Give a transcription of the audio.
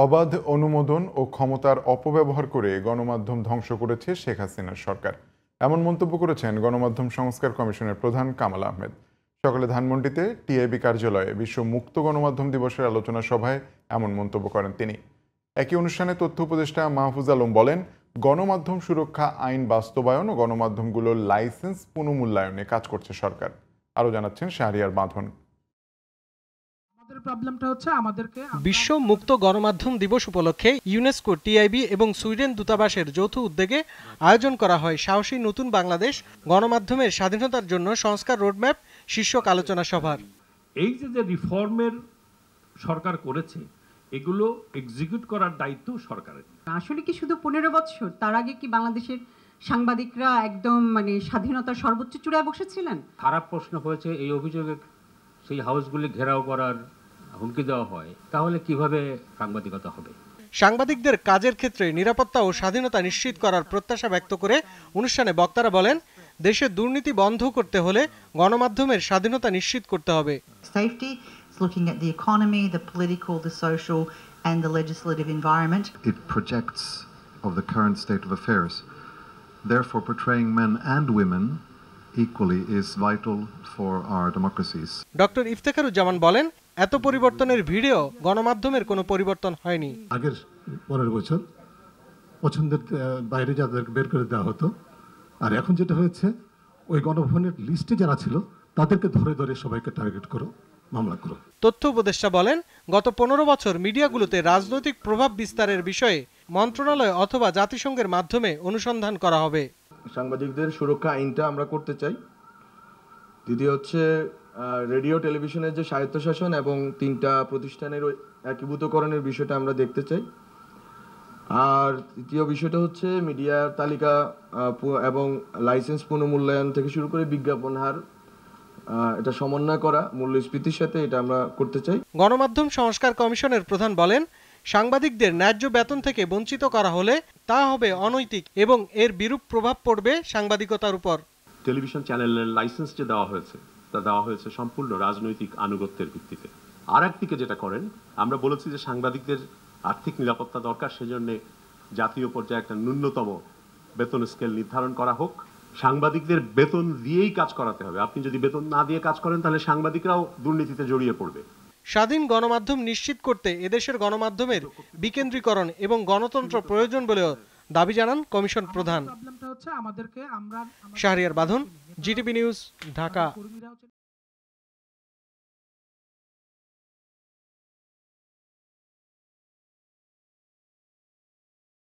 অবাধ অনুমোদন ও ক্ষমতার অপব্যবহার করে গণমাধ্যম ধ্বংস করেছে শেখ হাসিনার সরকার, এমন মন্তব্য করেছেন গণমাধ্যম সংস্কার কমিশনের প্রধান কামাল আহমেদ। সকালে ধানমন্ডিতে টিআইবি কার্যালয়ে বিশ্ব মুক্ত গণমাধ্যম দিবসের আলোচনা সভায় এমন মন্তব্য করেন তিনি। একই অনুষ্ঠানে তথ্য উপদেষ্টা মাহফুজ আলম বলেন, গণমাধ্যম সুরক্ষা আইন বাস্তবায়ন ও গণমাধ্যমগুলোর লাইসেন্স পুনঃমূল্যায়নে কাজ করছে সরকার। আরও জানাচ্ছেন শাহরিয়ার বাঁধন। বিশ্ব মুক্ত গণমাধ্যম দিবস উপলক্ষে ইউনেস্কো, টিআইবি এবং সুইডেন দূতাবাসের যৌথ উদ্যোগে আয়োজন করা হয় সাহসী নতুন বাংলাদেশ গণমাধ্যমের স্বাধীনতার জন্য সংস্কার রোডম্যাপ শীর্ষক আলোচনা সভার। এই যে রিফর্মের সরকার করেছে, এগুলো এক্সিকিউট করার দায়িত্ব সরকারের। আসলে কি শুধু 15 বছর, তার আগে কি বাংলাদেশের সাংবাদিকরা একদম স্বাধীনতার সর্বোচ্চ চূড়ায় বসেছিলেন? খারাপ প্রশ্ন হয়েছে, এই অভিযোগে সেই হাউসগুলি ঘেরাও করার হুমকি দেওয়া হয়, তাহলে কিভাবে সাংবাদিকতা হবে? সাংবাদিকদের কাজের ক্ষেত্রে নিরাপত্তা ও স্বাধীনতা নিশ্চিত করার প্রত্যাশা ব্যক্ত করে অনুষ্ঠানে বক্তারা বলেন, দেশে দুর্নীতি বন্ধ করতে হলে গণমাধ্যমের স্বাধীনতা নিশ্চিত করতে হবে। Safety is looking at the economy, the political, the social and the legislative environment. It projects of the current state of affairs. Therefore, portraying men and women equally is vital for our democracies. Doctor Iftekharuzzaman বলেন, এত পরিবর্তনের ভিড়েও গণমাধ্যমের কোনো পরিবর্তন হয়নি। আগের 15 বছর পছন্দের বাইরে যাদেরকে বের করে দেওয়া হতো, আর এখন যেটা হয়েছে, ওই গণভবনের লিস্টে যারা ছিল তাদেরকে ধরে ধরে সবাইকে টার্গেট করো, মামলা করো। তথ্য উপদেষ্টা বলেন, গত 15 বছর মিডিয়াগুলোতে রাজনৈতিক প্রভাব বিস্তারের বিষয়ে মন্ত্রণালয় অথবা জাতিসংঘের মাধ্যমে অনুসন্ধান করা হবে। সাংবাদিকদের সুরক্ষা আইনটা আমরা করতে চাই। দ্বিতীয় হচ্ছে রেডিও টেলিভিশনের যে স্বায়ত্তশাসন এবং 3টা প্রতিষ্ঠানের একীভূতকরণের বিষয়টা আমরা দেখতে চাই। আর তৃতীয় বিষয়টা হচ্ছে মিডিয়ার তালিকা এবং লাইসেন্স পুনঃমূল্যায়ন থেকে শুরু করে বিজ্ঞাপন হার, এটা সমন্বয় করা মূল্যস্ফীতির সাথে, এটা আমরা করতে চাই। গণমাধ্যম সংস্কার কমিশনের প্রধান বলেন, সাংবাদিকদের ন্যায্য বেতন থেকে বঞ্চিত করা হলে তা হবে অনৈতিক এবং এর বিরূপ প্রভাব পড়বে সাংবাদিকতার উপর। টেলিভিশন চ্যানেলের লাইসেন্স যে দেওয়া হয়েছে, তা দেওয়া হয়েছে সম্পূর্ণ রাজনৈতিক আনুগত্যের ভিত্তিতে। আর একদিকে যেটা করেন, আমরা বলেছি যে সাংবাদিকদের আর্থিক নিরাপত্তা দরকার, সেজন্য জাতীয় পর্যায়ে একটা ন্যূনতম বেতন স্কেল নির্ধারণ করা হোক। সাংবাদিকদের বেতন দিয়েই কাজ করাতে হবে। আপনি যদি বেতন না দিয়ে কাজ করেন, তাহলে সাংবাদিকরাও দুর্নীতিতে জড়িয়ে পড়বে। স্বাধীন গণমাধ্যম নিশ্চিত করতে এদেশের গণমাধ্যমের বিকেন্দ্রীকরণ এবং গণতন্ত্র প্রয়োজন বলেও দাবি জানান কমিশন প্রধান। শাহরিয়ার বাঁধন, জিটিভি নিউজ, ঢাকা।